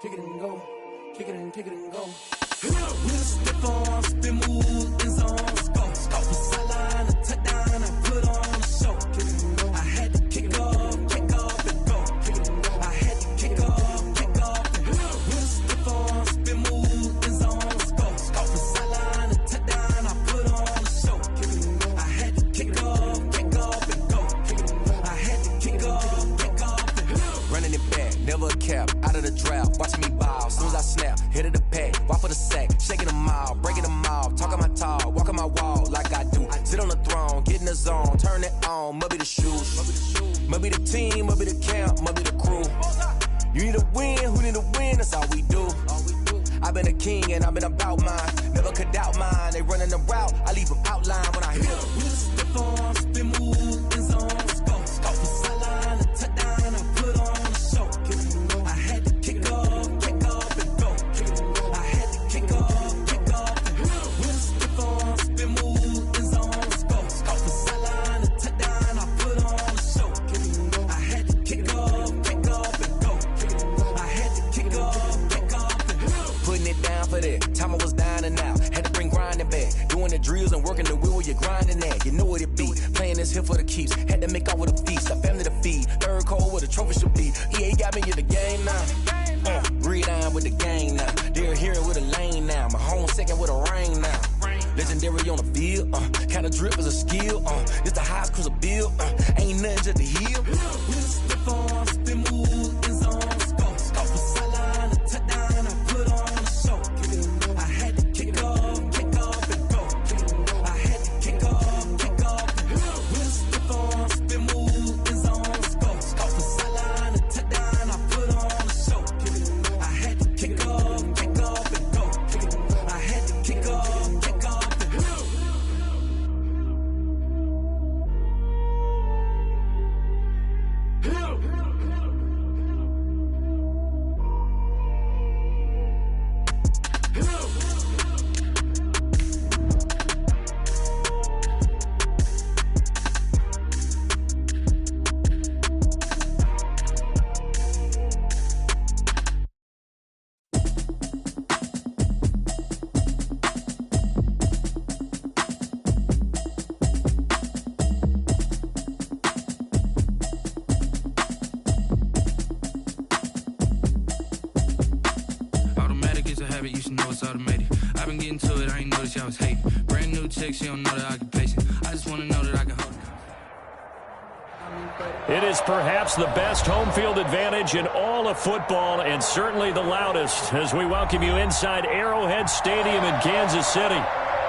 kick it and go, kick it and go. With a stiff arm, spin move, in zone, scope. From sideline to touchdown, I put on a show. Kick it and go. I had to kick off and go. Kick it and go. I had to kick off and go. With a stiff arm, spin move, in zone, scope. From sideline to touchdown, I put on a show. Kick it and go. I had to kick off and go. Kick it and go. I had to kick off and go. Running it back, never a cap, out of the drought. Watching me ball, soon as I snap, hit of the pack, walk for the sack, shaking them all, breaking them off, talking my talk, walking my wall like I do. Sit on the throne, get in the zone, turn it on, must be the shoes, must be the team, must be the camp, must be the crew. You need a win, who need a win, that's all we do. I've been a king and I've been about mine, never could doubt mine. They running the route, I leave them outline when I hit them. With a stiff arm, spin move, in zone, scope. From sideline to touchdown, I put on a show. Kick it and go. I had to kick off and go. Kick it and go. I had to kick off and go. With a stiff arm, spin move, in zone, scope. From sideline to touchdown, I put on a show. Kick it and go. I had to kick off and go. Kick it and go. I had to kick off and go. Putting it down for that, time I was down and out, had to bring grinding back, doing the drills and working the wheel where you're grinding at, you know what it be, playing this here for the keeps, had to make out with a feast, a family to feed, third cold where the trophy should be, EA got me in the game now, read on with the game now, they're hearing with a lane now, my home second with a rain now, legendary on the field, kind of drip is a skill, it's the highest cruiser bill, ain't nothing just to heal. With a stiff arm, spin move, in zone, scope. From sideline to touchdown, I put on a show. Kick it and go. I had to kick off and go. Kick it and go. I had to kick off and go. With a stiff arm, spin move, in zone, scope. From sideline to touchdown, I put on a show. Kick it and go. I had to kick off and go. Kick it and go. I had to kick off and go. You should know it's automated. I've been getting to it, I ain't noticed y'all was hating. Brand new chick, she don't know the occupation. I just wanna know that I can hold it. It is perhaps the best home field advantage in all of football, and certainly the loudest, as we welcome you inside Arrowhead Stadium in Kansas City.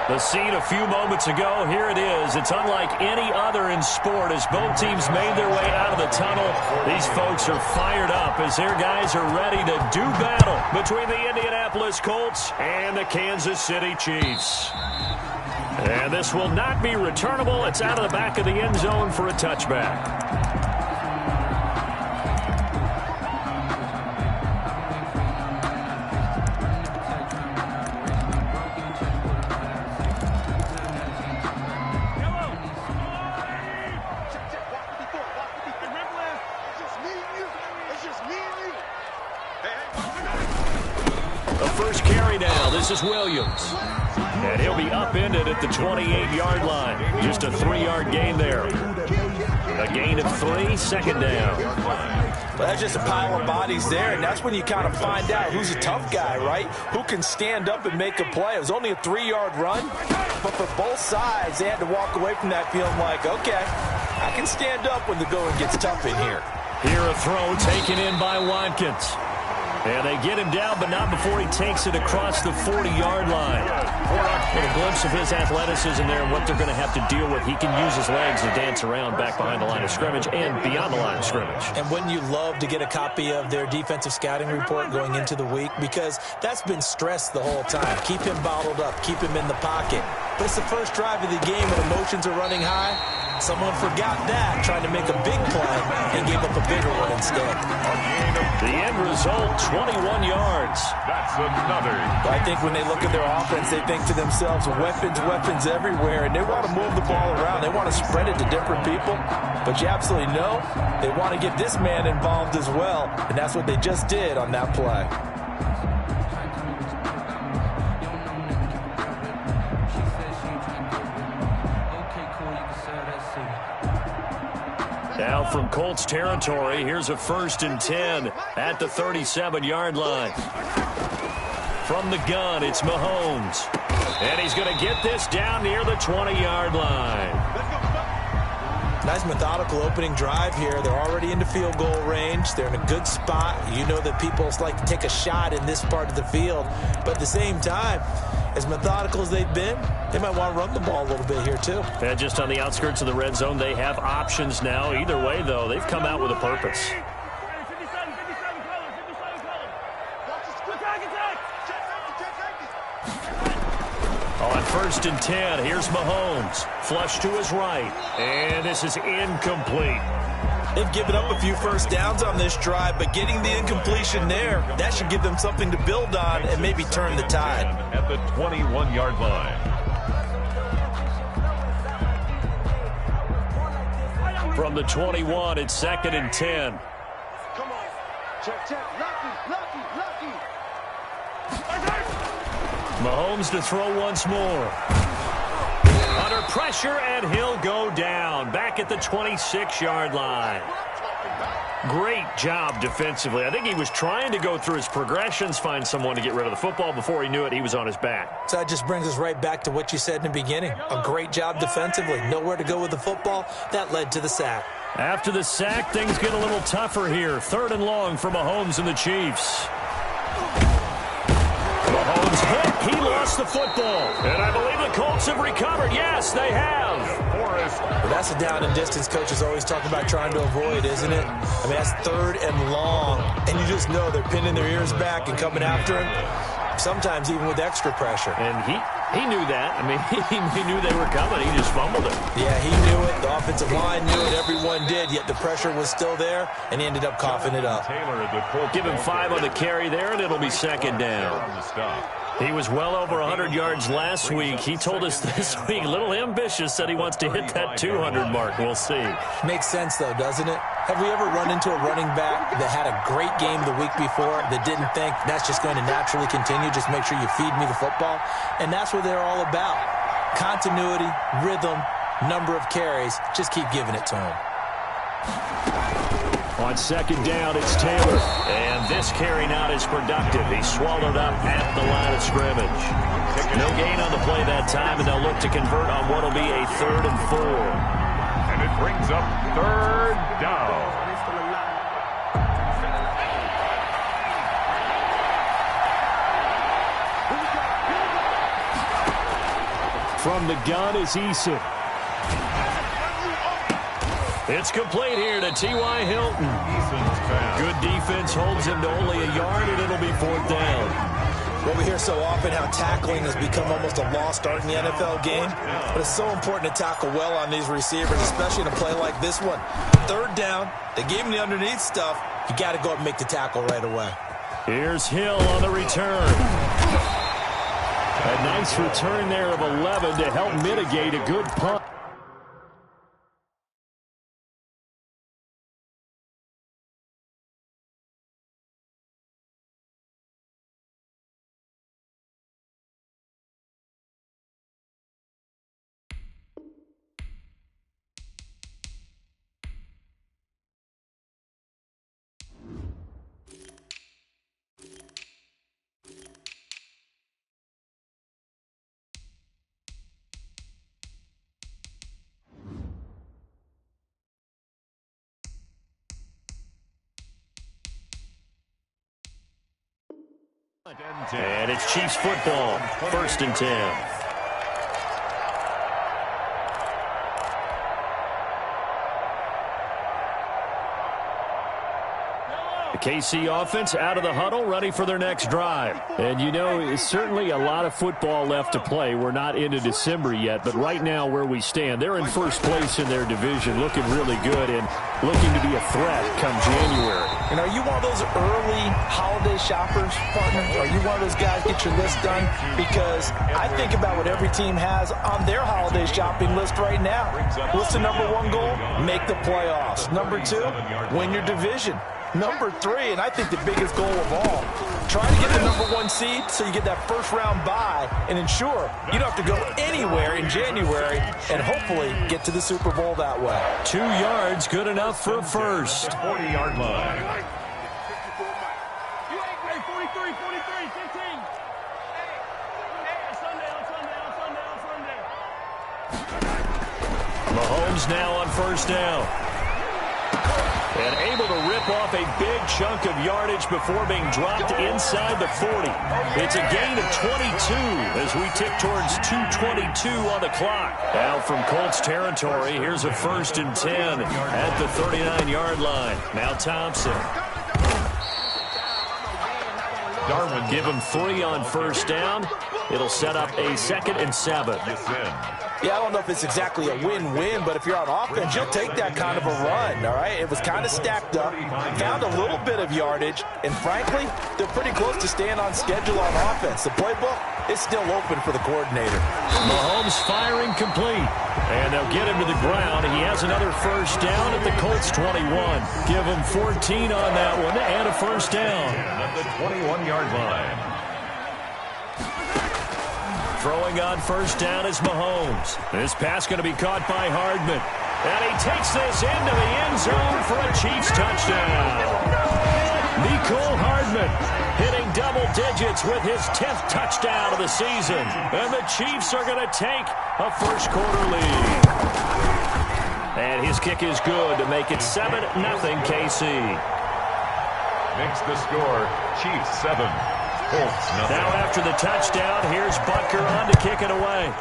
The scene a few moments ago, here it is. It's unlike any other in sport as both teams made their way out of the tunnel. These folks are fired up as their guys are ready to do battle between the Indianapolis Colts and the Kansas City Chiefs. And this will not be returnable. It's out of the back of the end zone for a touchback. This is Williams. And he'll be upended at the 28-yard line. Just a 3-yard gain there. A gain of 3, second down. Well, that's just a pile of bodies there, and that's when you kind of find out who's a tough guy, right? Who can stand up and make a play. It was only a 3-yard run, but for both sides, they had to walk away from that feeling like, okay, I can stand up when the going gets tough in here. Here a throw taken in by Watkins. And they get him down, but not before he takes it across the 40-yard line. And a glimpse of his athleticism there and what they're going to have to deal with. He can use his legs to dance around back behind the line of scrimmage and beyond the line of scrimmage. And wouldn't you love to get a copy of their defensive scouting report going into the week? Because that's been stressed the whole time. Keep him bottled up. Keep him in the pocket. But it's the first drive of the game when emotions are running high. Someone forgot that, tried to make a big play, and gave up a bigger one instead. The end result, 21 yards. That's another. I think when they look at their offense, they think to themselves, weapons, weapons everywhere, and they want to move the ball around. They want to spread it to different people. But you absolutely know they want to get this man involved as well, and that's what they just did on that play. Now from Colts territory, here's a 1st and 10 at the 37-yard line. From the gun, it's Mahomes. And he's going to get this down near the 20-yard line. Nice methodical opening drive here. They're already into field goal range. They're in a good spot. You know that people like to take a shot in this part of the field. But at the same time, as methodical as they've been, they might want to run the ball a little bit here too. And just on the outskirts of the red zone, they have options now. Either way, though, they've come out with a purpose. On 1st and 10, here's Mahomes. Flush to his right. And this is incomplete. They've given up a few first downs on this drive, but getting the incompletion there, that should give them something to build on and maybe turn the tide. At the 21-yard line. From the 21, it's 2nd and 10. Come on. Check, check. Lucky. Mahomes to throw once more. Under pressure, and he'll go down. Back at the 26-yard line. Great job defensively. I think he was trying to go through his progressions, find someone to get rid of the football. Before he knew it, he was on his back. So that just brings us right back to what you said in the beginning. A great job defensively. Nowhere to go with the football. That led to the sack. After the sack, things get a little tougher here. 3rd and long for Mahomes and the Chiefs. Mahomes hit. He lost the football. And I believe the Colts have recovered. Yes, they have. Well, that's a down and distance coaches always talk about trying to avoid, isn't it? I mean, that's 3rd and long. And you just know they're pinning their ears back and coming after him. Sometimes even with extra pressure. And he knew that. I mean, he knew they were coming. He just fumbled it. Yeah, he knew it. The offensive line knew it. Everyone did. Yet the pressure was still there, and he ended up coughing it up. Give him 5 on the carry there, and it'll be 2nd down. He was well over 100 yards last week. He told us this week, a little ambitious, said he wants to hit that 200 mark. We'll see. Makes sense, though, doesn't it? Have we ever run into a running back that had a great game the week before that didn't think that's just going to naturally continue, just make sure you feed me the football? And that's what they're all about. Continuity, rhythm, number of carries. Just keep giving it to him. On 2nd down, it's Taylor. And this carry not as productive. He's swallowed up at the line of scrimmage. No gain on the play that time, and they'll look to convert on what will be a 3rd and 4. And it brings up 3rd down. From the gun is Eason. It's complete here to T.Y. Hilton. Good defense holds him to only a yard, and it'll be 4th down. Well, we hear so often how tackling has become almost a lost art in the NFL game, but it's so important to tackle well on these receivers, especially in a play like this one. 3rd down, they gave him the underneath stuff. You got to go up and make the tackle right away. Here's Hill on the return. A nice return there of 11 to help mitigate a good punt. And it's Chiefs football, 1st and 10. The KC offense out of the huddle, ready for their next drive. And, you know, it's certainly a lot of football left to play. We're not into December yet, but right now where we stand, they're in 1st place in their division, looking really good and looking to be a threat come January. And are you one of those early holiday shoppers, partner? Are you one of those guys get your list done? Because I think about what every team has on their holiday shopping list right now. What's the #1 goal? Make the playoffs. #2, win your division. Number 3, and I think the biggest goal of all. Try to get the number 1 seed so you get that first-round bye and ensure you don't have to go anywhere in January and hopefully get to the Super Bowl that way. 2 yards, good enough for a first. 40-yard line. You ain't great. 43, 43, 15. Hey, Sunday. Mahomes now on first down. And able to rip off a big chunk of yardage before being dropped inside the 40. It's a gain of 22 as we tick towards 2:22 on the clock. Now from Colts territory, here's a 1st and 10 at the 39-yard line. Now Thompson. Darwin. Give him 3 on first down. It'll set up a 2nd and 7. Yeah, I don't know if it's exactly a win-win, but if you're on offense, you'll take that kind of a run, all right? It was kind of stacked up, found a little bit of yardage, and frankly, they're pretty close to staying on schedule on offense. The playbook is still open for the coordinator. Mahomes firing complete, and they'll get him to the ground. He has another first down at the Colts 21. Give him 14 on that one and a first down. At the 21-yard line. Throwing on first down is Mahomes. This pass going to be caught by Hardman. And he takes this into the end zone for a Chiefs touchdown. Mecole Hardman hitting double digits with his 10th touchdown of the season. And the Chiefs are going to take a first-quarter lead. And his kick is good to make it 7-0 KC. Makes the score Chiefs 7. Colts nothing. Now after the touchdown, here's Butker on to kick it away.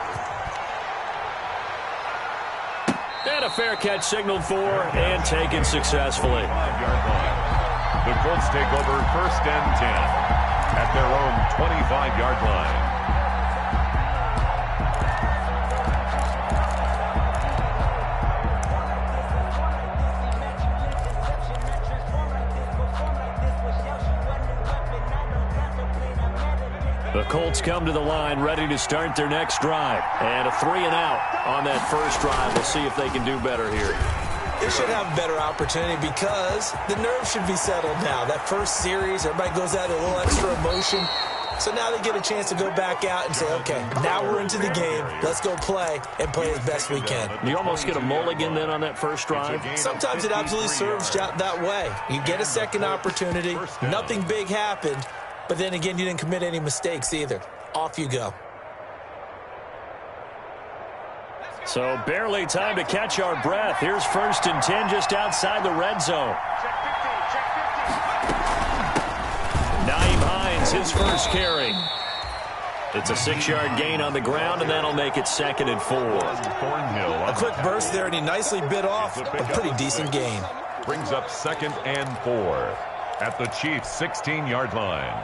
And a fair catch signaled for and taken successfully. 5-yard line. The Colts take over 1st and 10 at their own 25-yard line. The Colts come to the line ready to start their next drive. And a 3-and-out on that first drive. We'll see if they can do better here. They should have a better opportunity because the nerves should be settled now. That first series, everybody goes out a little extra emotion. So now they get a chance to go back out and say, okay, now we're into the game. Let's go play and play as best we can. You almost get a mulligan then on that first drive? Sometimes it absolutely serves that way. You get a second opportunity. Nothing big happened. But then again, you didn't commit any mistakes either. Off you go. So barely time to catch our breath. Here's 1st and 10 just outside the red zone. Nyheim Hines, his first carry. It's a 6-yard gain on the ground, and that'll make it 2nd and 4. A quick burst there, and he nicely bit off a pretty decent gain. Brings up 2nd and 4 at the Chiefs' 16-yard line.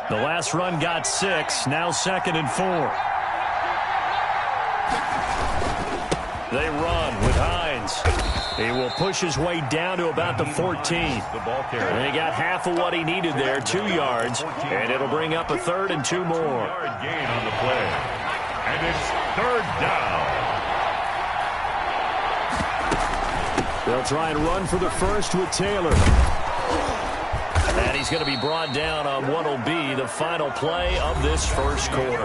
The last run got 6, now 2nd and 4. They run with Hines. He will push his way down to about the 14. And he got half of what he needed there, 2 yards, and it'll bring up a 3rd and 2 more. Yard gain on the play. And it's 3rd down. They'll try and run for the first with Taylor. And he's going to be brought down on what will be the final play of this first quarter.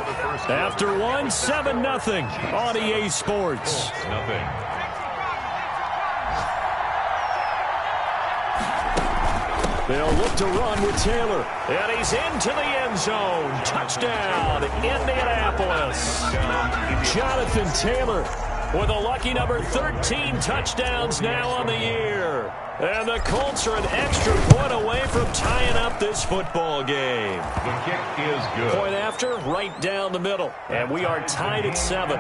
After one, 7-0 on EA Sports. Nothing. They'll look to run with Taylor. And he's into the end zone. Touchdown, Indianapolis. Jonathan Taylor with a lucky number 13 touchdowns now on the year. And the Colts are an extra point away from tying up this football game. The kick is good. Point after, right down the middle. And we are tied at 7.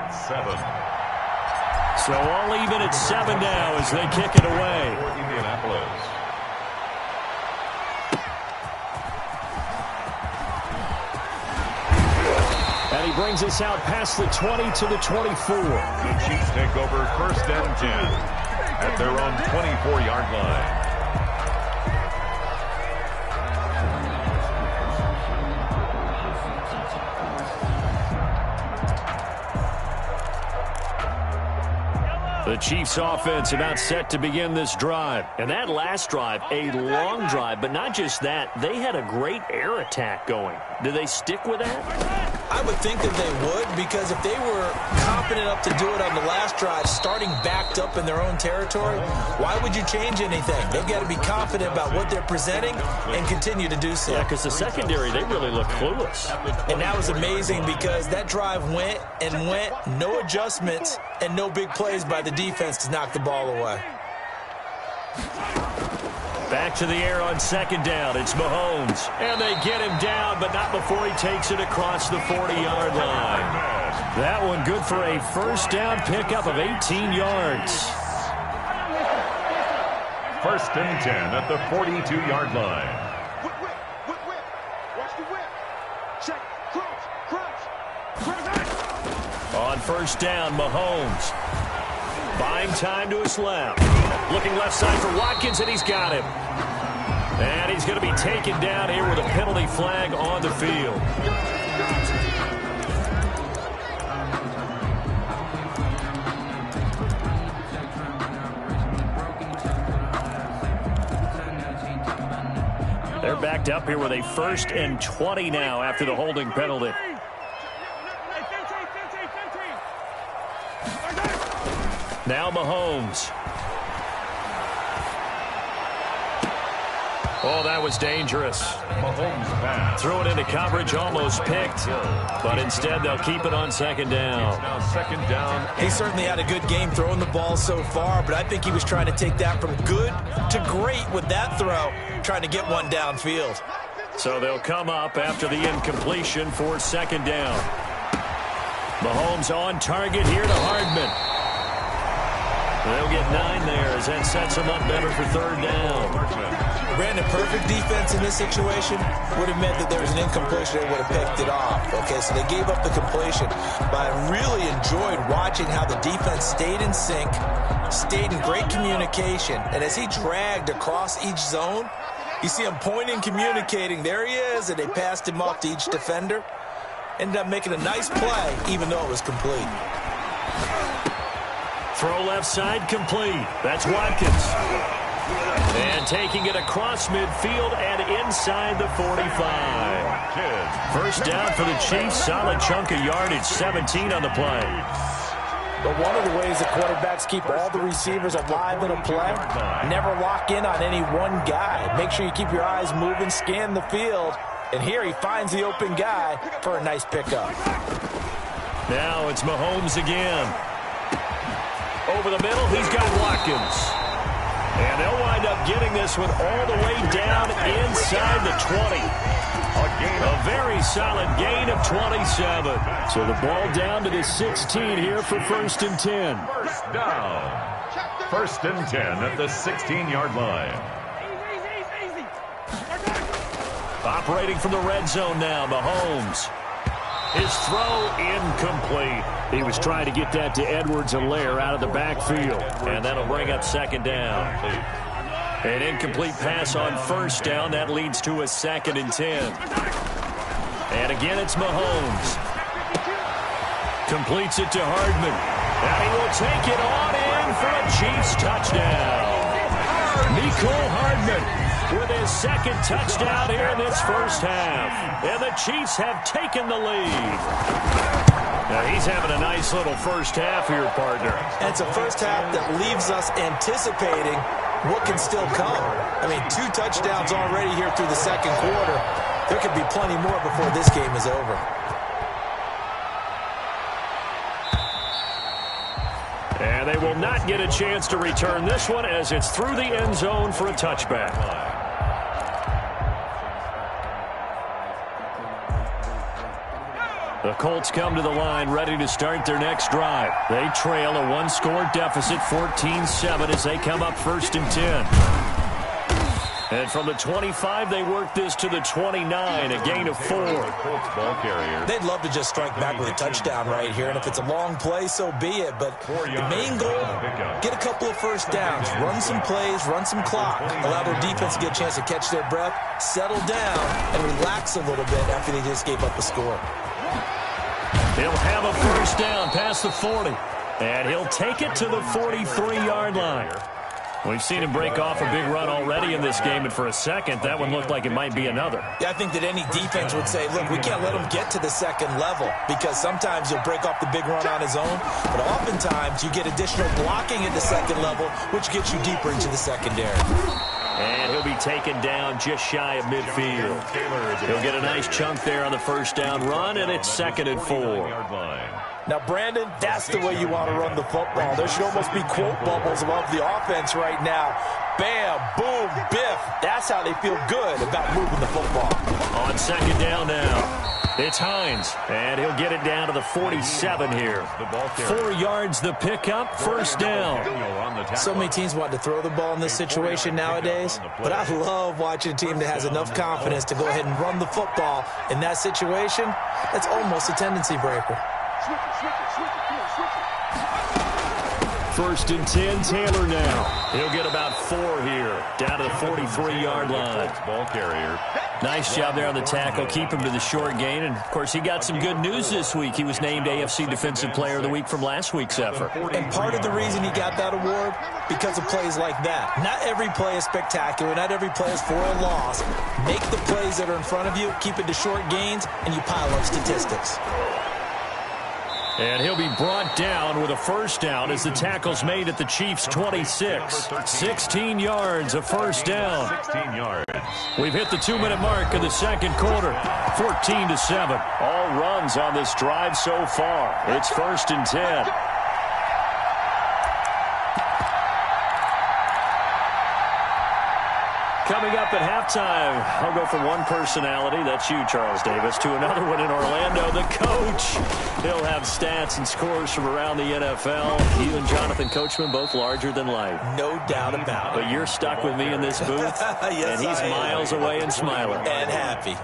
So all even at 7 now as they kick it away. For Indianapolis. And he brings us out past the 20 to the 24. The Chiefs take over 1st and 10 at their own 24-yard line. The Chiefs offense about set to begin this drive. And that last drive, a long drive, but not just that. They had a great air attack going. Do they stick with that? I would think that they would, because if they were confident enough to do it on the last drive, starting backed up in their own territory, why would you change anything? They've got to be confident about what they're presenting and continue to do so. Yeah, because the secondary, they really look clueless. And that was amazing because that drive went and went, no adjustments, and no big plays by the defense to knock the ball away. Back to the air on second down. It's Mahomes. And they get him down, but not before he takes it across the 40-yard line. That one good for a first down pickup of 18 yards. First and 10 at the 42-yard line. Whip. Watch the whip. Check. Crouch. On first down, Mahomes. Buying time to his left. Looking left side for Watkins, and he's got him. And he's going to be taken down here with a penalty flag on the field. They're backed up here with a first and 20 now after the holding penalty. Now Mahomes. Oh, that was dangerous. Mahomes pass. Threw it into coverage, almost picked. But instead, they'll keep it on second down. Now second down. He certainly had a good game throwing the ball so far, but I think he was trying to take that from good to great with that throw, trying to get one downfield. So they'll come up after the incompletion for second down. Mahomes on target here to Hardman. They'll get 9 there as that sets them up better for third down. Brandon, perfect defense in this situation would have meant that there was an incompletion. They would have picked it off. Okay, so they gave up the completion. But I really enjoyed watching how the defense stayed in sync, stayed in great communication. And as he dragged across each zone, you see him pointing, communicating. There he is, and they passed him off to each defender. Ended up making a nice play, even though it was complete. Throw left side complete. That's Watkins. And taking it across midfield and inside the 45. First down for the Chiefs. Solid chunk of yardage. 17 on the play. But one of the ways that quarterbacks keep all the receivers alive in a play, never lock in on any one guy. Make sure you keep your eyes moving, scan the field. And here he finds the open guy for a nice pickup. Now it's Mahomes again. Over the middle, he's got Watkins. And they'll wind up getting this one all the way down inside the 20. A very solid gain of 27. So the ball down to the 16 here for first and 10. First down. First and 10 at the 16-yard line. Operating from the red zone now, Mahomes. His throw incomplete. He was trying to get that to Edwards-Helaire out of the backfield. And that'll bring up second down. An incomplete pass on first down. That leads to a second and 10. And again, it's Mahomes. Completes it to Hardman. And he will take it on in for a Chiefs touchdown. Mecole Hardman with his second touchdown here in this first half. And the Chiefs have taken the lead. Now he's having a nice little first half here, partner. And it's a first half that leaves us anticipating what can still come. I mean, 2 touchdowns already here through the second quarter. There could be plenty more before this game is over. And they will not get a chance to return this one as it's through the end zone for a touchback. The Colts come to the line ready to start their next drive. They trail a 1-score deficit, 14-7, as they come up first and 10. And from the 25, they work this to the 29, a gain of 4. They'd love to just strike back with a touchdown right here, and if it's a long play, so be it. But the main goal, get a couple of first downs, run some plays, run some clock, allow their defense to get a chance to catch their breath, settle down, and relax a little bit after they just gave up a score. They'll have a first down past the 40. And he'll take it to the 43-yard line. We've seen him break off a big run already in this game, and for a second, that one looked like it might be another. Yeah, I think that any defense would say, look, we can't let him get to the second level, because sometimes he'll break off the big run on his own, but oftentimes you get additional blocking at the second level, which gets you deeper into the secondary. And he'll be taken down just shy of midfield. He'll get a nice chunk there on the first down run, and it's 2nd and 4. Now, Brandon, that's the way you want to run the football. There should almost be quote bubbles above the offense right now. Bam, boom, biff. That's how they feel good about moving the football. On 2nd down now. It's Hines, and he'll get it down to the 47 here. 4 yards the pickup, first down. So many teams want to throw the ball in this situation nowadays, but I love watching a team that has enough confidence to go ahead and run the football in that situation. That's almost a tendency breaker. 1st and 10, Taylor now. He'll get about 4 here, down to the 43-yard line. Ball carrier. Nice job there on the tackle, keep him to the short gain. And, of course, he got some good news this week. He was named AFC Defensive Player of the Week from last week's effort. And part of the reason he got that award, because of plays like that. Not every play is spectacular. Not every play is for a loss. Make the plays that are in front of you, keep it to short gains, and you pile up statistics. And he'll be brought down with a first down as the tackle's made at the Chiefs' 26. 16 yards, a first down. 16 yards. We've hit the 2-minute mark of the second quarter. 14-7. All runs on this drive so far. It's 1st and 10. Coming up at halftime, I'll go from one personality, that's you, Charles Davis, to another one in Orlando, the coach. He'll have stats and scores from around the NFL. You and Jonathan Coachman, both larger than life. No doubt about it. But you're stuck with me in this booth, yes, and he's miles away and smiling. And happy.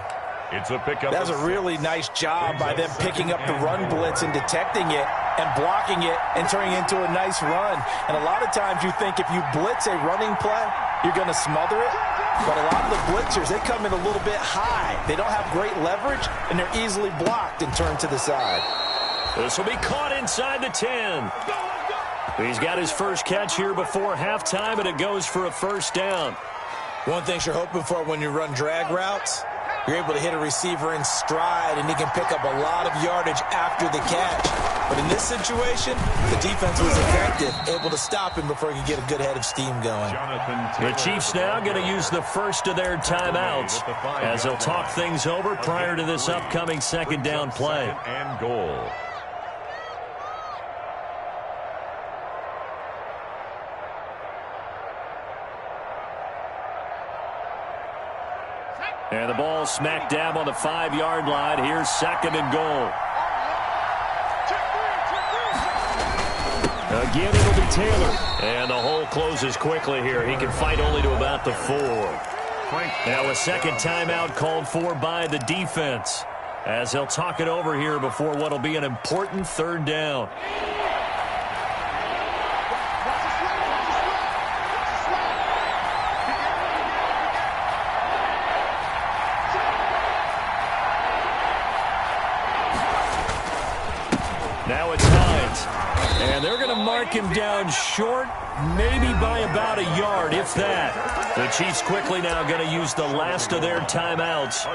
It's a pickup. That was a really nice job by them picking up the run blitz and detecting it and blocking it and turning it into a nice run. And a lot of times you think if you blitz a running play, you're going to smother it. But a lot of the blitzers, they come in a little bit high. They don't have great leverage, and they're easily blocked and turned to the side. This will be caught inside the 10. He's got his first catch here before halftime, and it goes for a first down. One thing you're hoping for when you run drag routes, you're able to hit a receiver in stride, and he can pick up a lot of yardage after the catch. But in this situation, the defense was effective, able to stop him before he could get a good head of steam going. The Chiefs now going to use the first of their timeouts as they'll talk things over prior to this upcoming second down play. And goal. And the ball smack dab on the 5-yard line. Here's 2nd and goal. Again, it'll be Taylor. And the hole closes quickly here. He can fight only to about the 4. Now a second timeout called for by the defense as they'll talk it over here before what will be an important 3rd down. Now it's Hines. And they're going to mark him down short, maybe by about a yard, if that. The Chiefs quickly now going to use the last of their timeouts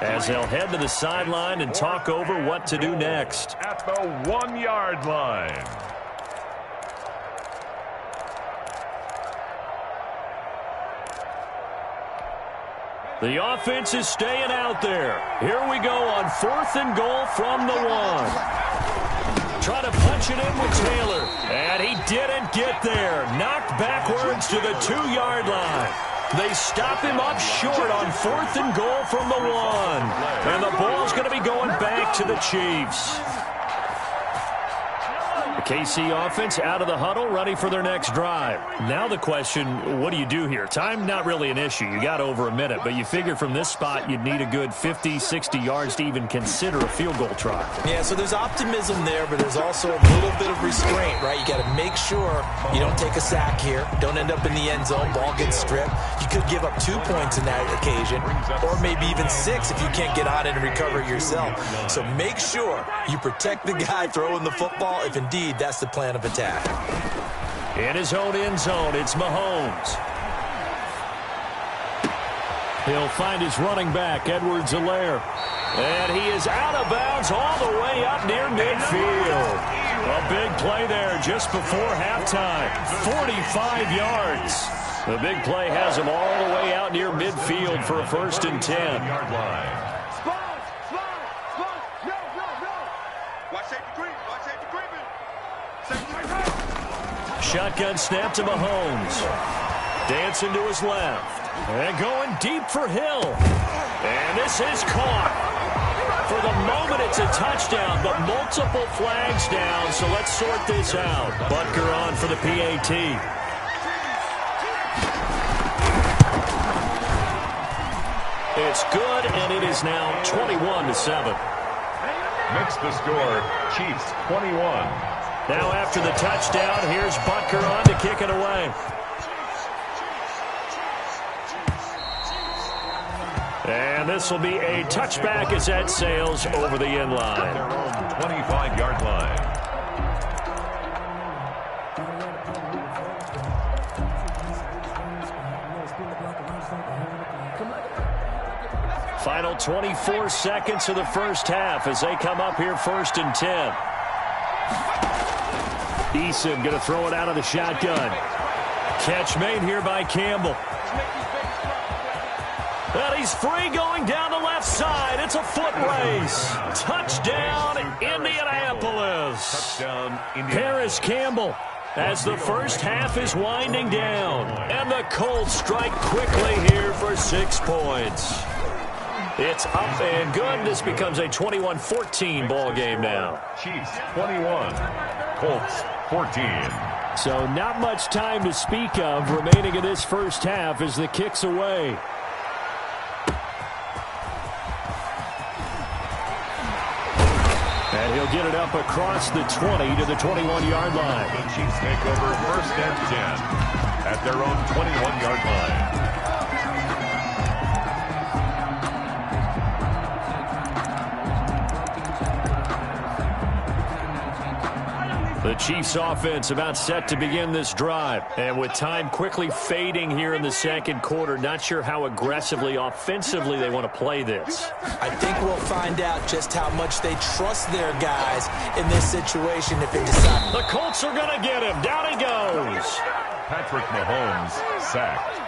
as they'll head to the sideline and talk over what to do next. At the 1-yard line. The offense is staying out there. Here we go on 4th and goal from the 1. Try to punch it in with Taylor. And he didn't get there. Knocked backwards to the 2-yard line. They stop him up short on 4th and goal from the 1. And the ball's going to be going back to the Chiefs. The KC offense out of the huddle, ready for their next drive. Now the question, what do you do here? Time, not really an issue. You got over a minute, but you figure from this spot you'd need a good 50, 60 yards to even consider a field goal try. Yeah, so there's optimism there, but there's also a little bit of restraint, right? You got to make sure you don't take a sack here. Don't end up in the end zone. Ball gets stripped. You could give up 2 points in that occasion, or maybe even 6 if you can't get on it and recover it yourself. So make sure you protect the guy throwing the football if indeed believe that's the plan of attack. In his own end zone, it's Mahomes. He'll find his running back, Edwards-Helaire. And he is out of bounds all the way up near midfield. A big play there just before halftime. 45 yards. The big play has him all the way out near midfield for a 1st and 10. Yard line. Shotgun snap to Mahomes. Dancing to his left. And going deep for Hill. And this is caught. For the moment, it's a touchdown, but multiple flags down, so let's sort this out. Butker on for the PAT. It's good, and it is now 21-7. Makes the score, Chiefs 21. Now after the touchdown, here's Butker on to kick it away. And this will be a touchback as that sails over the end line. Their own 25-yard line. Final 24 seconds of the first half as they come up here 1st and 10. Eason going to throw it out of the shotgun. Catch made here by Campbell. And he's free going down the left side. It's a foot race. Touchdown, Indianapolis. Touchdown, Paris Campbell as the first half is winding down. And the Colts strike quickly here for 6 points. It's up and good. This becomes a 21-14 ball game now. Chiefs 21, Colts 14. So not much time to speak of remaining in this first half as the kick's away. And he'll get it up across the 20 to the 21-yard line. The Chiefs take over 1st and 10 at their own 21-yard line. The Chiefs offense about set to begin this drive. And with time quickly fading here in the second quarter, not sure how aggressively, offensively they want to play this. I think we'll find out just how much they trust their guys in this situation if they decide. The Colts are going to get him. Down he goes. Patrick Mahomes sacked.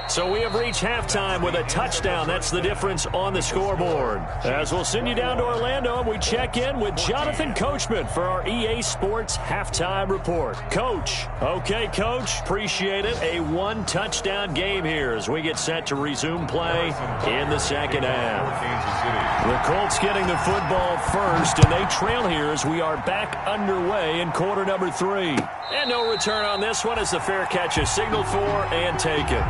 So we have reached halftime with a touchdown. That's the difference on the scoreboard. As we'll send you down to Orlando, and we check in with Jonathan Coachman for our EA Sports Halftime Report. Coach. Okay, Coach. Appreciate it. A 1-touchdown game here as we get set to resume play in the second half. The Colts getting the football first, and they trail here as we are back underway in quarter number 3. And no return on this one as the fair catch is signaled for and taken.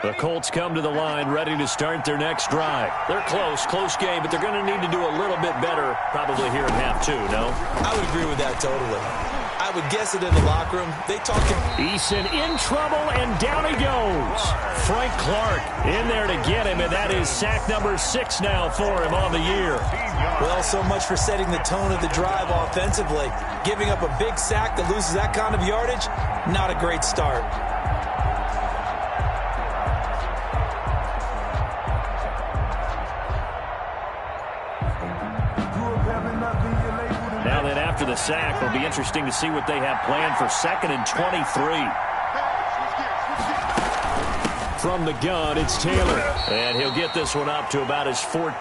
The Colts come to the line ready to start their next drive. They're close game, but they're going to need to do a little bit better probably here in half 2, no? I would agree with that totally. I would guess it in the locker room. They talked to Eason in trouble, and down he goes. Frank Clark in there to get him, and that is sack number 6 now for him on the year. Well, so much for setting the tone of the drive offensively. Giving up a big sack that loses that kind of yardage, not a great start. Now then, after the sack, it'll be interesting to see what they have planned for 2nd and 23. From the gun, it's Taylor. And he'll get this one up to about his 14.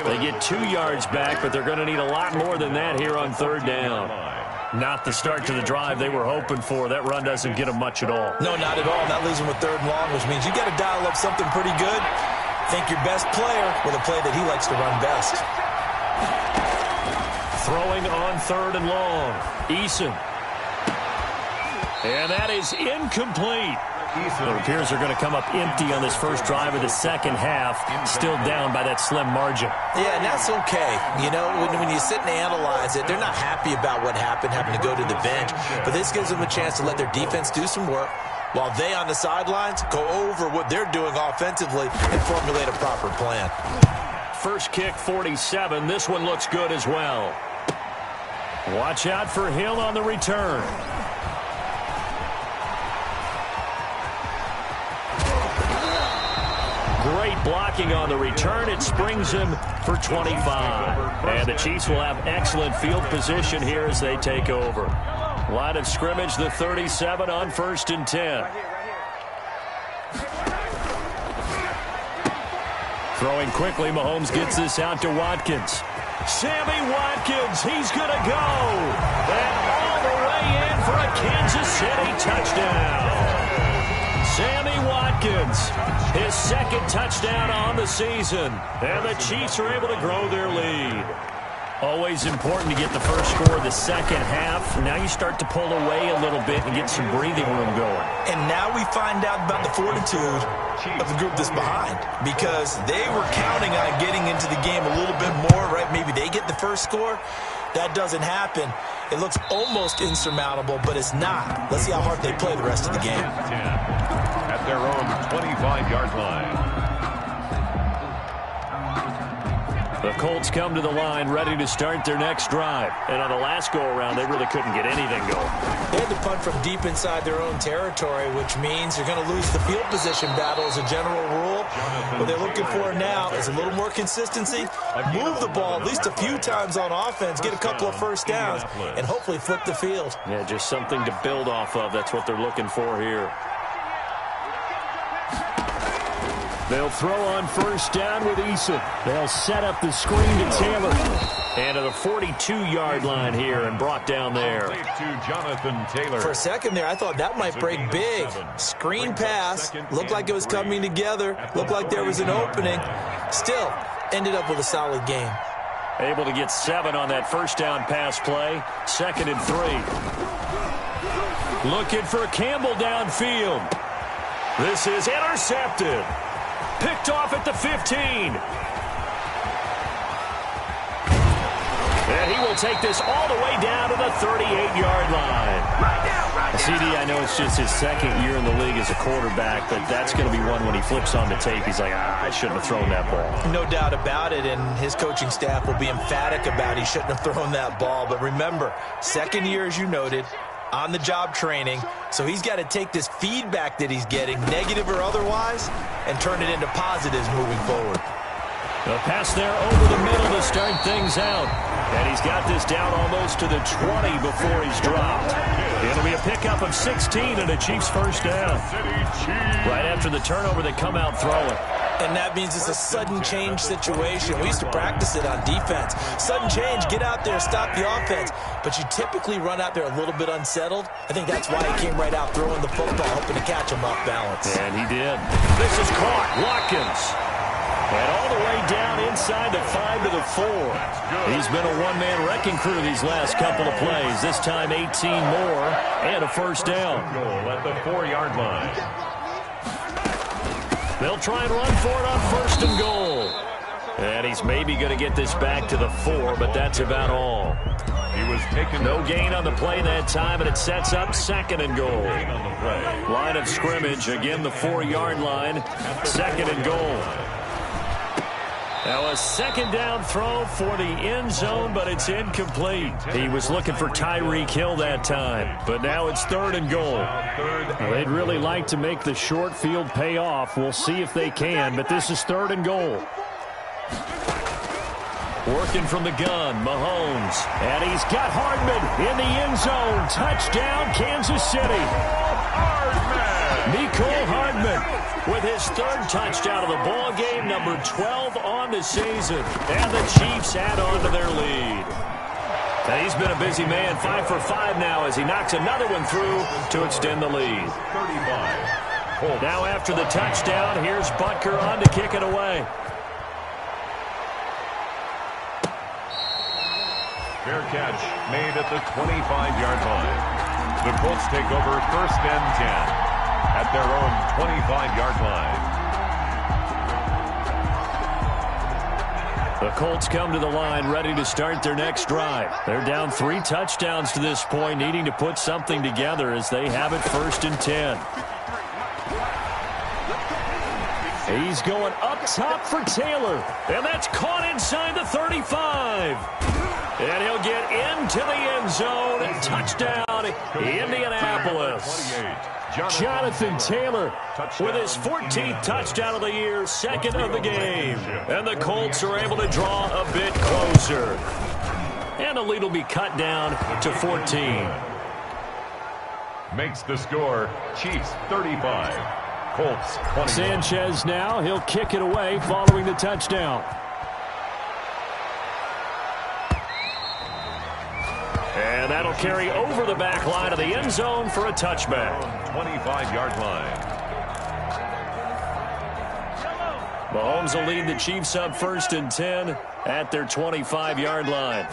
They get 2 yards back, but they're going to need a lot more than that here on 3rd down. Not the start to the drive they were hoping for. That run doesn't get them much at all. No, not at all. That leaves them with 3rd and long, which means you got to dial up something pretty good. Think your best player with a play that he likes to run best. Throwing on 3rd and long. Eason. And that is incomplete. It appears they're going to come up empty on this first drive of the second half. Still down by that slim margin. Yeah, and that's okay. You know, when you sit and analyze it, they're not happy about what happened, having to go to the bench. But this gives them a chance to let their defense do some work while they on the sidelines go over what they're doing offensively and formulate a proper plan. First kick, 47. This one looks good as well. Watch out for Hill on the return. Great blocking on the return. It springs him for 25. And the Chiefs will have excellent field position here as they take over. Line of scrimmage, the 37 on 1st and 10. Throwing quickly, Mahomes gets this out to Watkins. Sammy Watkins, he's going to go. And all the way in for a Kansas City touchdown. Sammy Watkins, his second touchdown on the season. And the Chiefs are able to grow their lead. Always important to get the first score of the second half. Now you start to pull away a little bit and get some breathing room going. And now we find out about the fortitude of the group that's behind, because they were counting on getting into the game a little bit more, right? Maybe they get the first score. That doesn't happen. It looks almost insurmountable, but it's not. Let's see how hard they play the rest of the game. At their own 25-yard line. The Colts come to the line ready to start their next drive. And on the last go-around, they really couldn't get anything going. They had to punt from deep inside their own territory, which means you're going to lose the field position battle as a general rule. What they're looking for now is a little more consistency, move the ball at least a few times on offense, get a couple of first downs, and hopefully flip the field. Yeah, just something to build off of. That's what they're looking for here. They'll throw on 1st down with Eason. They'll set up the screen to Taylor. And to the 42-yard line here and brought down there. For a second there, I thought that might break big. Screen pass. Looked like it was coming together. Looked like there was an opening. Still, ended up with a solid game. Able to get 7 on that first down pass play. 2nd and 3. Looking for Campbell downfield. This is intercepted. Picked off at the 15. And he will take this all the way down to the 38-yard line. CD, I know it's just his second year in the league as a quarterback, but that's going to be one when he flips on the tape. He's like, I shouldn't have thrown that ball. No doubt about it, and his coaching staff will be emphatic about he shouldn't have thrown that ball. But remember, second year, as you noted, on-the-job training, so he's got to take this feedback that he's getting, negative or otherwise, and turn it into positives moving forward. The pass there over the middle to start things out. And he's got this down almost to the 20 before he's dropped. It'll be a pickup of 16 and a Chiefs first down. Right after the turnover, they come out throwing. And that means it's a sudden change situation. We used to practice it on defense. Sudden change, get out there, stop the offense. But you typically run out there a little bit unsettled. I think that's why he came right out throwing the football, hoping to catch him off balance. And he did. This is caught. Watkins. And all the way down inside the 5 to the 4. He's been a one-man wrecking crew these last couple of plays. This time 18 more and a first down. Goal at the 4-yard line. They'll try and run for it on 1st and goal. And he's maybe going to get this back to the 4, but that's about all. He was taken. No gain on the play that time, and it sets up 2nd and goal. Line of scrimmage, again the 4-yard line. 2nd and goal. Now a second down throw for the end zone, but it's incomplete. He was looking for Tyreek Hill that time, but now it's 3rd and goal. Well, they'd really like to make the short field pay off. We'll see if they can, but this is 3rd and goal. Working from the gun, Mahomes, and he's got Hardman in the end zone. Touchdown, Kansas City. Mecole Hardman with his 3rd touchdown of the ball game, number 12 on the season. And the Chiefs add on to their lead. And he's been a busy man, 5 for 5 now as he knocks another one through to extend the lead. 35. Colts. Now after the touchdown, here's Butker on to kick it away. Fair catch made at the 25-yard line. The Colts take over 1st and 10 at their own 25-yard line. The Colts come to the line ready to start their next drive. They're down 3 touchdowns to this point, needing to put something together as they have it 1st and 10. He's going up top for Taylor, and that's caught inside the 35. And he'll get into the end zone. Touchdown, Indianapolis. Jonathan Taylor with his 14th touchdown of the year, 2nd of the game. And the Colts are able to draw a bit closer. And the lead will be cut down to 14. Makes the score Chiefs 35, Colts 20. Sanchez now, he'll kick it away following the touchdown. And that'll carry over the back line of the end zone for a touchback. 25-yard line. Mahomes will lead the Chiefs up 1st and 10 at their 25-yard line.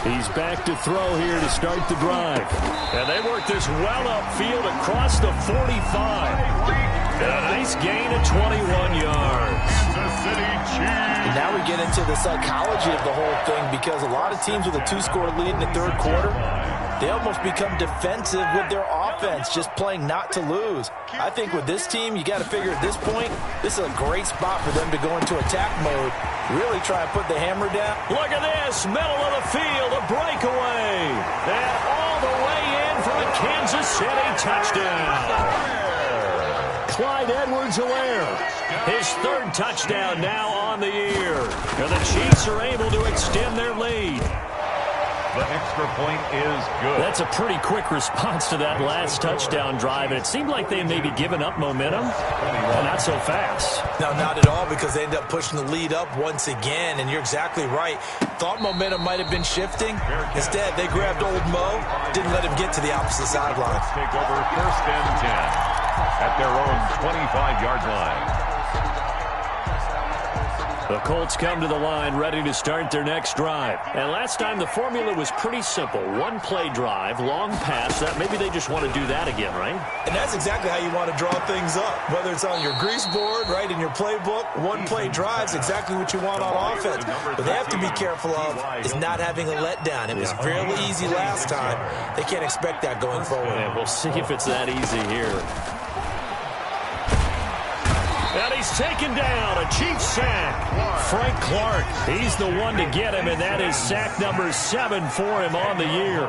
He's back to throw here to start the drive. And they work this well upfield across the 45. And a nice gain of 21 yards. And now we get into the psychology of the whole thing, because a lot of teams with a 2-score lead in the 3rd quarter, they almost become defensive with their offense, just playing not to lose. I think with this team, you got to figure at this point, this is a great spot for them to go into attack mode, really try and put the hammer down. Look at this, middle of the field, a breakaway. And all the way in for a Kansas City touchdown. Clyde Edwards-Helaire, his 3rd touchdown now on the year. And the Chiefs are able to extend their lead. The extra point is good. That's a pretty quick response to that last touchdown drive. And it seemed like they may be giving up momentum. Well, not so fast. No, not at all, because they end up pushing the lead up once again. And you're exactly right. Thought momentum might have been shifting. Instead, they grabbed old Mo, didn't let him get to the opposite sideline. Take over 1st and 10 at their own 25-yard line. The Colts come to the line ready to start their next drive. And last time the formula was pretty simple. 1-play drive, long pass. That maybe they just want to do that again, right? And that's exactly how you want to draw things up. Whether it's on your grease board, right, in your playbook, 1-play drive's exactly what you want on offense. What they have to be careful of is not having a letdown. It was fairly easy last time. They can't expect that going forward. And we'll see if it's that easy here. And he's taken down, a Chiefs sack. Frank Clark, he's the one to get him, and that is sack number 7 for him on the year.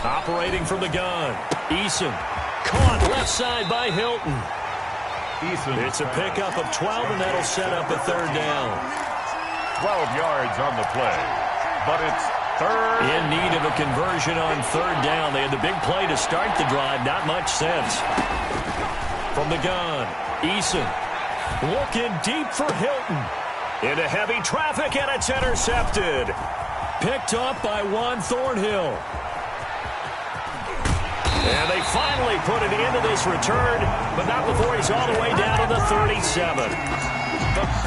Operating from the gun, Eason, caught left side by Hilton. It's a pickup of 12, and that'll set up a 3rd down. 12 yards on the play, but it's 3rd. In need of a conversion on 3rd down. They had the big play to start the drive, not much sense. From the gun, Eason looking deep for Hilton. Into heavy traffic, and it's intercepted. Picked up by Juan Thornhill. And they finally put it into this return, but not before he's all the way down to the 37.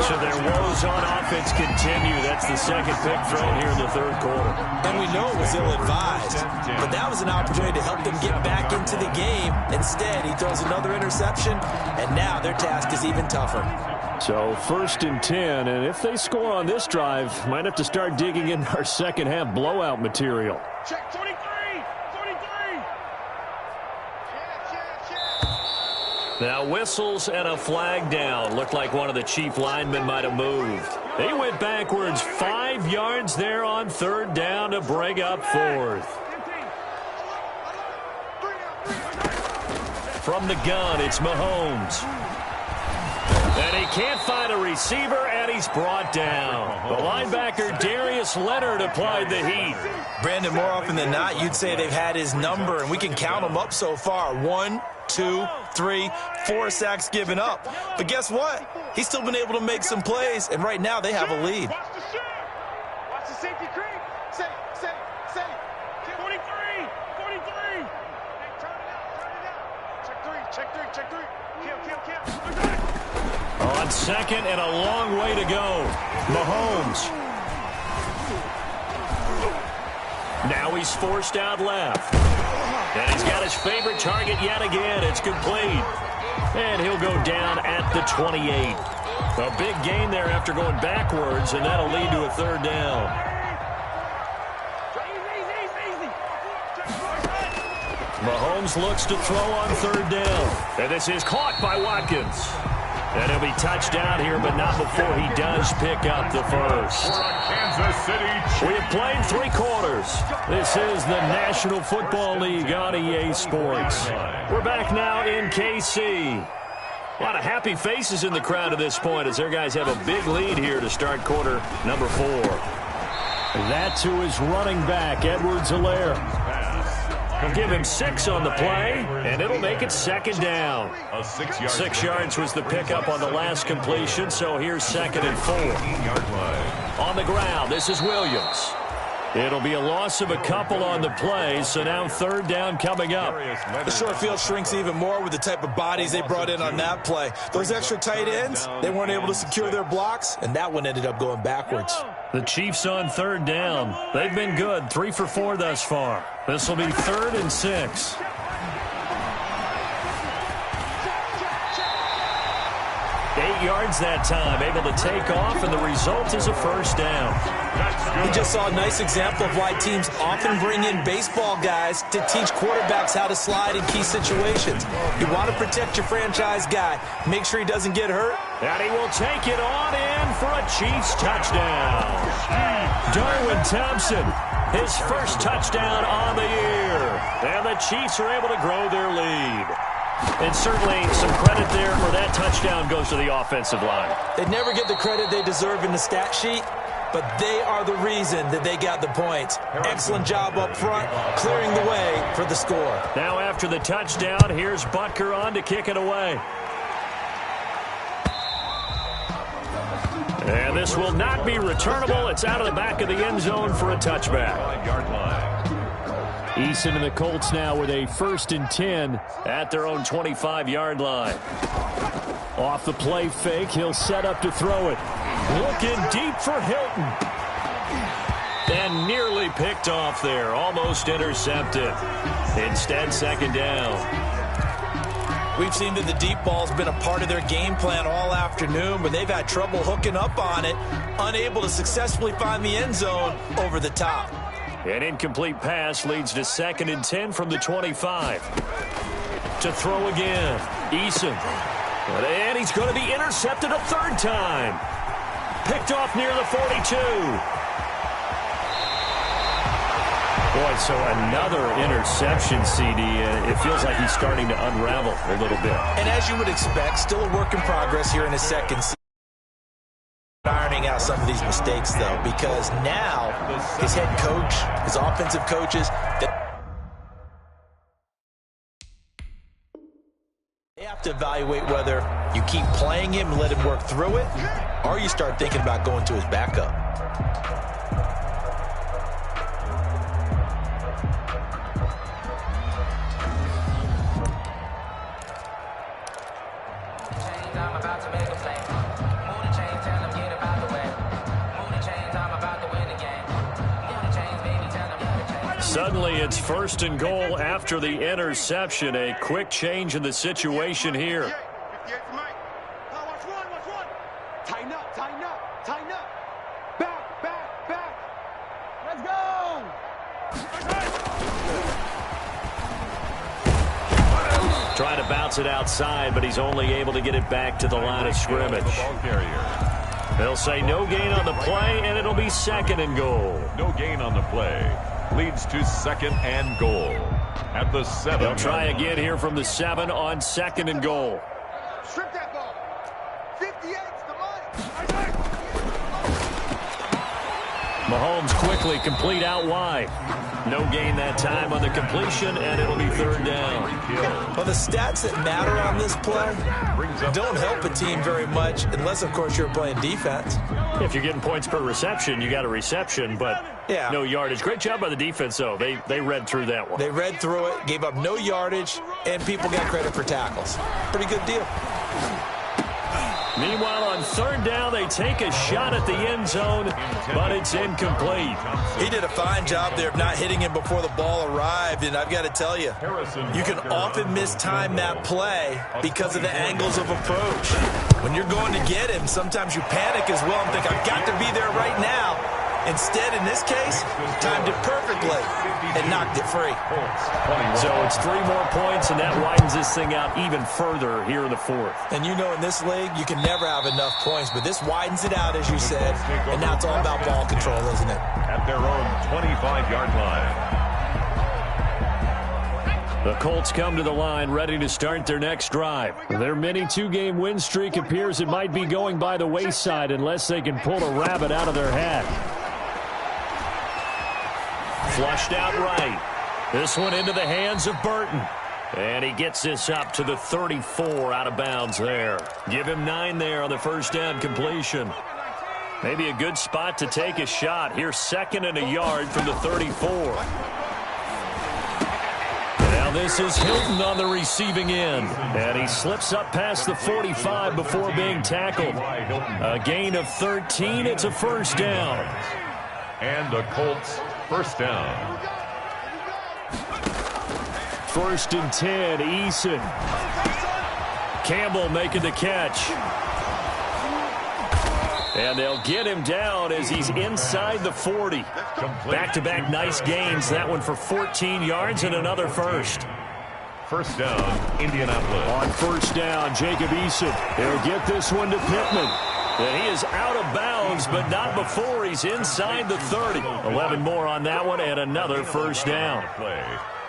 So their woes on offense continue. That's the 2nd pick thrown here in the 3rd quarter. And we know it was ill-advised, but that was an opportunity to help them get back into the game. Instead, he throws another interception, and now their task is even tougher. So 1st and 10, and if they score on this drive, might have to start digging in our second-half blowout material. Check 23! 23! Now whistles and a flag down. Looked like one of the Chief linemen might have moved. They went backwards 5 yards there on 3rd down to bring up 4th. From the gun, it's Mahomes. And he can't find a receiver, and he's brought down. The linebacker, Darius Leonard, applied the heat. Brandon, more often than not, you'd say they've had his number, and we can count them up so far. 1, 2, 3, 4 sacks given up. But guess what? He's still been able to make some plays, and right now they have a lead. Watch the shot! Watch the safety creep! Safe! 23! 43! Hey, turn it out! On second and a long way to go. Mahomes. Now he's forced out left. And he's got his favorite target yet again. It's complete. And he'll go down at the 28. A big gain there after going backwards, and that'll lead to a third down. Mahomes looks to throw on third down. And this is caught by Watkins. And he'll be touched down here, but not before he does pick up the first. Kansas City. We have played 3 quarters. This is the National Football League on EA Sports. We're back now in KC. A lot of happy faces in the crowd at this point as their guys have a big lead here to start quarter number 4. That's who is running back, Edwards-Helaire. Give him 6 on the play, and it'll make it second down. 6 yards was the pickup on the last completion, so here's second and 4. On the ground, this is Williams. It'll be a loss of a couple on the play, so now third down coming up. The short field shrinks even more with the type of bodies they brought in on that play. Those extra tight ends, they weren't able to secure their blocks, and that one ended up going backwards. The Chiefs on third down. They've been good, 3 for 4 thus far. This will be 3rd and 6. Eight yards that time, able to take off, and the result is a first down. We just saw a nice example of why teams often bring in baseball guys to teach quarterbacks how to slide in key situations. You want to protect your franchise guy. Make sure he doesn't get hurt. And he will take it on in for a Chiefs touchdown. Darwin Thompson, his first touchdown on the year. And the Chiefs are able to grow their lead. And certainly some credit there for that touchdown goes to the offensive line. They never get the credit they deserve in the stat sheet, but they are the reason that they got the points. Excellent job up front, clearing the way for the score. Now after the touchdown, here's Butker on to kick it away. And this will not be returnable. It's out of the back of the end zone for a touchback. Eason and the Colts now with a 1st and 10 at their own 25-yard line. Off the play fake, he'll set up to throw it. Looking deep for Hilton. And nearly picked off there, almost intercepted. Instead, second down. We've seen that the deep ball's been a part of their game plan all afternoon, but they've had trouble hooking up on it, unable to successfully find the end zone over the top. An incomplete pass leads to 2nd and 10 from the 25. To throw again, Eason. And he's going to be intercepted a 3rd time. Picked off near the 42. Boy, so another interception, CD. It feels like he's starting to unravel a little bit. And as you would expect, still a work in progress here in his second season. Ironing out some of these mistakes, though, because now his head coach, his offensive coaches, they have to evaluate whether you keep playing him and let him work through it, or you start thinking about going to his backup. Suddenly it's 1st and goal after the interception. A quick change in the situation here. Tighten up, tighten up, tighten up. Back, back, back. Let's go. Trying to bounce it outside, but he's only able to get it back to the line of scrimmage. They'll say no gain on the play, and it'll be 2nd and goal. No gain on the play. Leads to 2nd and goal at the 7. They'll try again here from the 7 on 2nd and goal. Strip that ball. 58's the money. Mahomes quickly complete out wide. No gain that time on the completion, and it'll be third down. Well, the stats that matter on this play don't help a team very much unless, of course, you're playing defense. If you're getting points per reception, you got a reception, but no yardage. Great job by the defense, though. They read through that one. They read through it, gave up no yardage, and people got credit for tackles. Pretty good deal. Meanwhile, on third down, they take a shot at the end zone, but it's incomplete. He did a fine job there of not hitting him before the ball arrived, and I've got to tell you, you can often mistime that play because of the angles of approach. When you're going to get him, sometimes you panic as well and think, I've got to be there right now. Instead, in this case, timed it perfectly and knocked it free. So it's 3 more points, and that widens this thing out even further here in the fourth. And you know in this league, you can never have enough points, but this widens it out, as you said, and now it's all about ball control, isn't it? At their own 25-yard line. The Colts come to the line ready to start their next drive. Their mini 2-game win streak appears it might be going by the wayside unless they can pull a rabbit out of their hat. Flushed out right. This one into the hands of Burton. And he gets this up to the 34 out of bounds there. Give him 9 there on the first down completion. Maybe a good spot to take a shot. Here's 2nd and a yard from the 34. Now this is Hilton on the receiving end. And he slips up past the 45 before being tackled. A gain of 13. It's a first down. And the Colts first down. 1st and 10, Eason. Campbell making the catch. And they'll get him down as he's inside the 40. Back-to-back nice gains. That one for 14 yards and another first. First down, Indianapolis. On first down, Jacob Eason. They'll get this one to Pittman. And he is out of bounds, but not before he's inside the 30. 11 more on that one and another first down.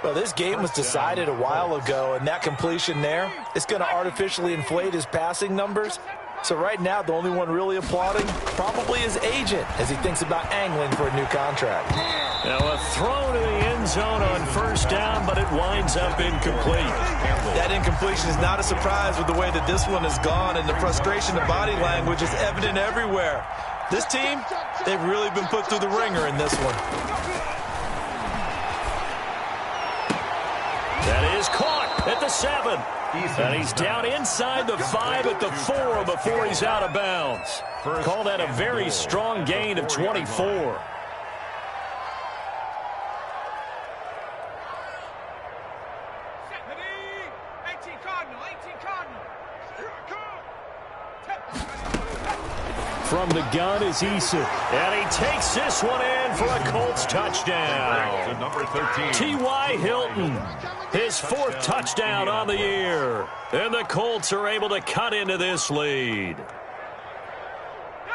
Well, this game was decided a while ago, and that completion there, it's going to artificially inflate his passing numbers. So right now, the only one really applauding probably his agent as he thinks about angling for a new contract. Now a throw to the end zone on first down, but it winds up incomplete. That incompletion is not a surprise with the way that this one has gone, and the frustration of body language is evident everywhere. This team, they've really been put through the ringer in this one. That is caught at the 7. And he's down inside the 5 at the 4 before he's out of bounds. Call that a very strong gain of 24. From the gun is Eason. And he takes this one in for a Colts touchdown. Number 13. T.Y. Hilton. His 4th touchdown on the year. And the Colts are able to cut into this lead.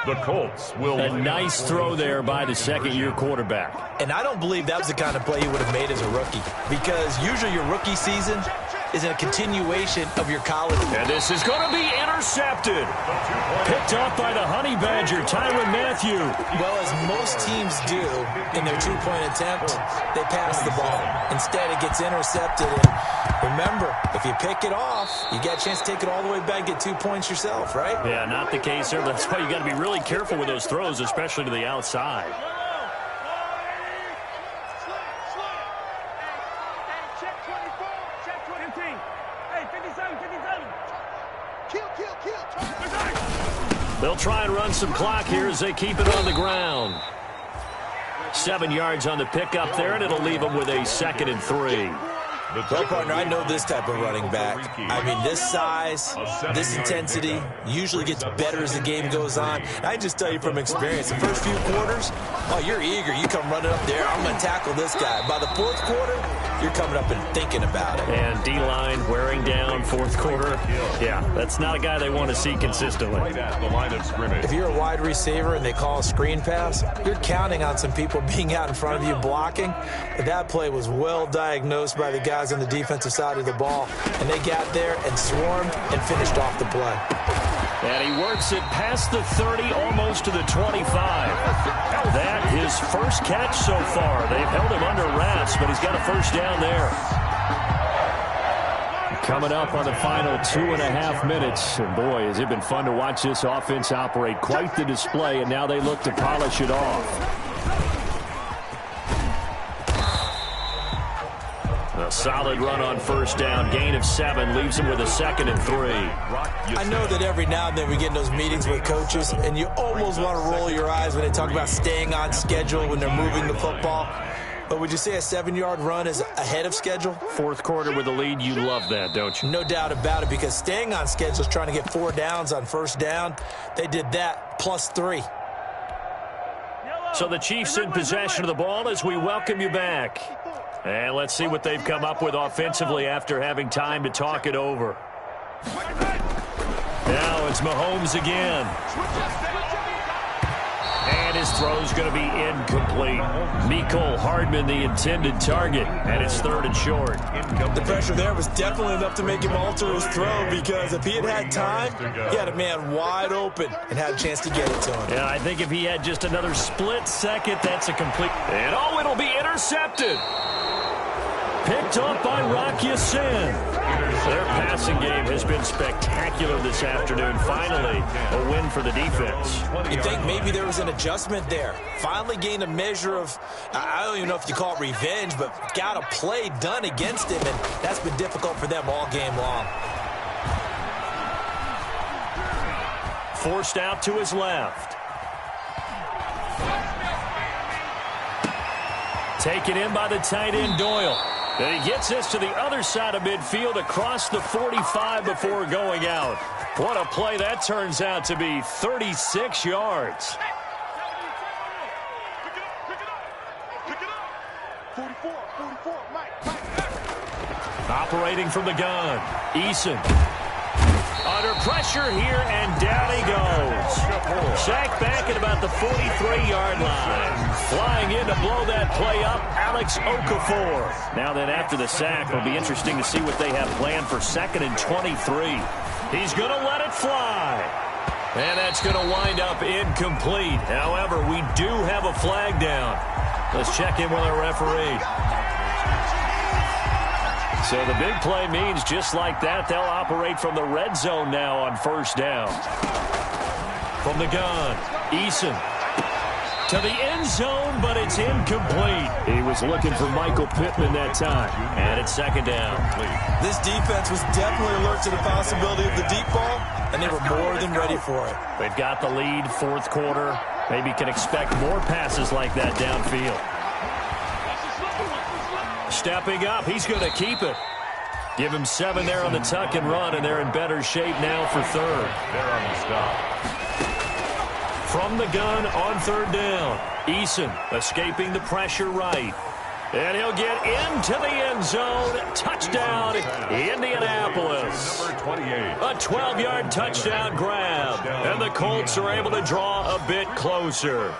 The Colts will. A nice throw there by the 2nd-year quarterback. And I don't believe that was the kind of play he would have made as a rookie, because usually your rookie season is a continuation of your college. And this is going to be intercepted. Picked off by the Honey Badger, Tyrann Mathieu. Well, as most teams do in their 2-point attempt, they pass the ball. Instead, it gets intercepted. And remember, if you pick it off, you get a chance to take it all the way back, get 2 points yourself, right? Yeah, not the case there. That's why you got to be really careful with those throws, especially to the outside. They'll try and run some clock here as they keep it on the ground. 7 yards on the pickup there, and it'll leave them with a 2nd and 3. Well, partner, I know this type of running back. I mean, this size, this intensity usually gets better as the game goes on. I just tell you from experience, the first few quarters, oh, you're eager. You come running up there, I'm going to tackle this guy. By the 4th quarter, you're coming up and thinking about it. And D-line wearing down fourth quarter. Yeah, that's not a guy they want to see consistently. Right at the line of scrimmage. If you're a wide receiver and they call a screen pass, you're counting on some people being out in front of you blocking. But that play was well diagnosed by the guys on the defensive side of the ball. And they got there and swarmed and finished off the play. And he works it past the 30, almost to the 25. That his first catch so far. They've held him under wraps, but he's got a first down there. Coming up on the final 2.5 minutes. And boy, has it been fun to watch this offense operate. Quite the display, and now they look to polish it off. A solid run on first down. Gain of 7 leaves him with a 2nd and 3. I know that every now and then we get in those meetings with coaches, and you almost want to roll your eyes when they talk about staying on schedule when they're moving the football. But would you say a 7-yard run is ahead of schedule? Fourth quarter with a lead, you love that, don't you? No doubt about it, because staying on schedule is trying to get 4 downs on first down. They did that, plus 3. So the Chiefs in possession of the ball as we welcome you back. And let's see what they've come up with offensively after having time to talk it over. Now it's Mahomes again. And his throw's going to be incomplete. Mecole Hardman, the intended target, and it's 3rd and short. The pressure there was definitely enough to make him alter his throw, because if he had had time, he had a man wide open and had a chance to get it to him. Yeah, I think if he had just another split second, that's a complete... And oh, it'll be intercepted. Picked up by Rocky Sin. Their passing game has been spectacular this afternoon. Finally, a win for the defense. You think maybe there was an adjustment there. Finally gained a measure of, I don't even know if you call it revenge, but got a play done against him, and that's been difficult for them all game long. Forced out to his left. Taken in by the tight end, Doyle. And he gets this to the other side of midfield across the 45 before going out. What a play that turns out to be, 36 yards. Operating from the gun, Eason. Under pressure here, and down he goes. Sacked back at about the 43-yard line. Flying in to blow that play up, Alex Okafor. Now then, after the sack, it'll be interesting to see what they have planned for 2nd and 23. He's going to let it fly. And that's going to wind up incomplete. However, we do have a flag down. Let's check in with our referee. So the big play means just like that, they'll operate from the red zone now on first down. From the gun, Eason to the end zone, but it's incomplete. He was looking for Michael Pittman that time, and it's 2nd down. This defense was definitely alert to the possibility of the deep ball, and they were more than ready for it. They've got the lead, fourth quarter. Maybe can expect more passes like that downfield. Stepping up, he's going to keep it. Give him 7 there on the tuck and run, and they're in better shape now for 3rd. They're on the stop. From the gun on 3rd down, Eason escaping the pressure right. And he'll get into the end zone. Touchdown, Indianapolis. Number 28. A 12-yard touchdown grab. And the Colts are able to draw a bit closer.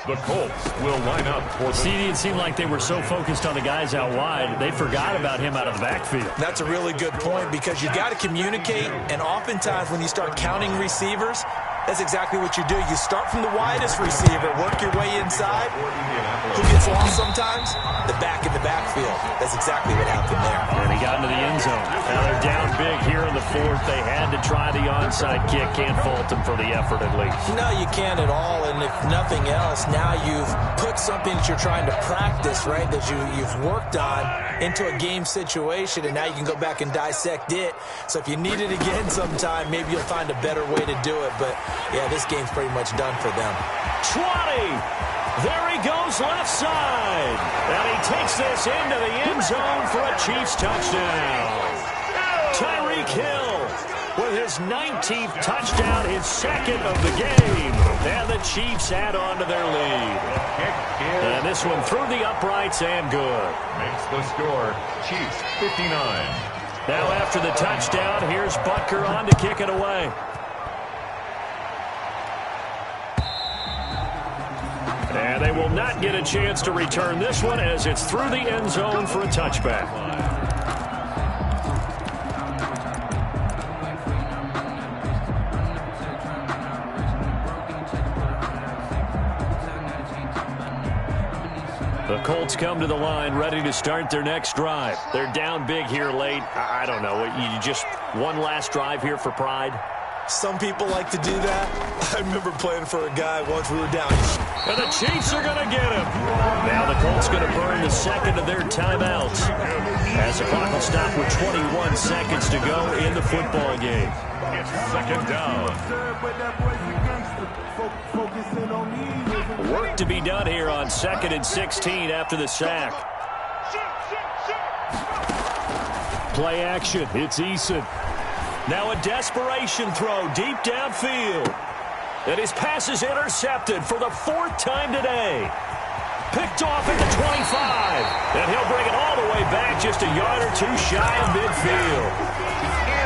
The Colts will line up for the... See, it seemed like they were so focused on the guys out wide, they forgot about him out of the backfield. That's a really good point, because you got to communicate, and oftentimes when you start counting receivers, that's exactly what you do. You start from the widest receiver, work your way inside. Who gets lost sometimes? The back in the backfield. That's exactly what happened there. And he got into the end zone. Now they're down big here in the 4th. They had to try the onside kick. Can't fault them for the effort, at least. No, you can't at all. And if nothing else, now you've put something that you're trying to practice, right, that you've worked on into a game situation, and now you can go back and dissect it. So if you need it again sometime, maybe you'll find a better way to do it. But, yeah, this game's pretty much done for them. 20! There he goes left side. And he takes this into the end zone for a Chiefs touchdown. Tyreek Hill with his 19th touchdown, his 2nd of the game. And the Chiefs add on to their lead. And this one through the uprights and good. Makes the score Chiefs 59. Now after the touchdown, here's Butker on to kick it away. And they will not get a chance to return this one as it's through the end zone for a touchback. The Colts come to the line ready to start their next drive. They're down big here late. I don't know. You just one last drive here for pride? Some people like to do that. I remember playing for a guy once we were down. And the Chiefs are going to get him. Now the Colts going to burn the second of their timeouts as the clock will stop with 21 seconds to go in the football game. It's second down. Work to be done here on 2nd and 16 after the sack. Play action. It's Eason. Now a desperation throw deep downfield. And his pass is intercepted for the 4th time today. Picked off at the 25. And he'll bring it all the way back just a yard or two shy of midfield.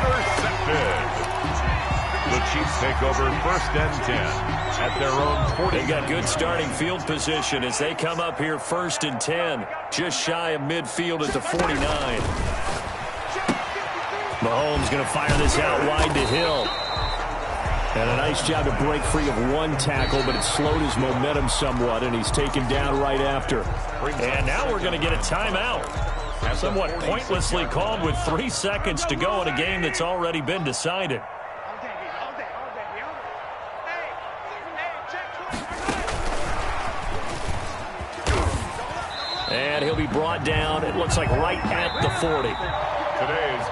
Intercepted. The Chiefs take over 1st and 10 at their own 40. They got good starting field position as they come up here 1st and 10. Just shy of midfield at the 49. Mahomes going to fire this out wide to Hill. And a nice job to break free of one tackle, but it slowed his momentum somewhat, and he's taken down right after. And now we're going to get a timeout. Somewhat pointlessly called with 3 seconds to go in a game that's already been decided. And he'll be brought down, it looks like right at the 40. Today's